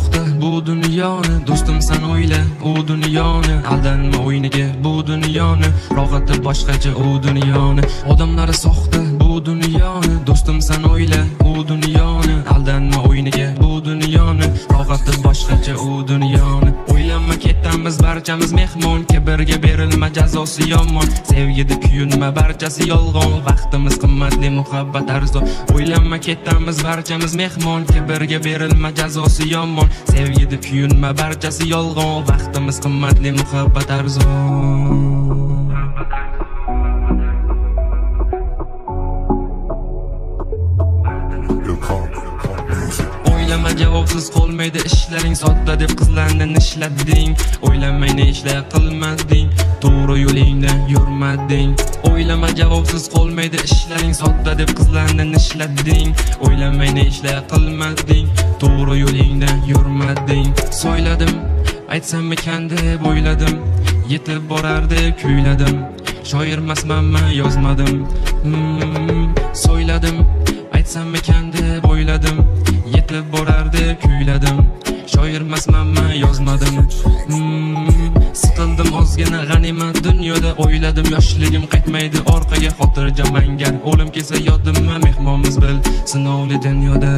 soxta bu dunyoni, do'stim sen o'yla u dunyoni, aldanma o'yiniga bu dunyoni, rohati boshqacha u dunyoni. Odamlari soxta bu dunyoni, do'stim sen o'yla u dunyoni, aldanma o'yiniga bu dunyoni, rohati boshqacha u dunyoni. O'ylanma ketamiz barchamiz mehmon, kibrga berilma jazosi yomon, sevgida kuyunma barchasi yolg'on, vaqtimiz qimmatli muhabbat arzon. O'ylanma ketamiz barchamiz mehmon, kibrga berilma jazosi yomon, sevgida kuyunma barchasi yolg'on, vaqtimiz qimmatli muhabbat arzon. O'ylama javobsiz qolmaydi ishlaring, sodda deb qizlarni ishlatding. O'ylamay ne ishlar qilmading, to'g'ri yo'lingda yurmading. O'ylama javobsiz qolmaydi ishlaring, sodda deb qizlarni ishlatding. O'ylamay ne ishlar qilmading, to'g'ri yo'lingda yurmading. So'yladim, aytsam ekan deb o'yladim, yetib borar deb kuyladim. Shoirmasmanman yozmadim. So'yladim, aytsam ekan deb o'yladim, yetib borar deb kuyladim. Shoirmasmanman yozmadim. Siqildim ozgina g'animat dunyoda, o'yladim yoshligim qaytmaydi orqaga, xotirjam mangan o'lim kelsa yodimma, mehmonmiz bil sinovli dunyoda.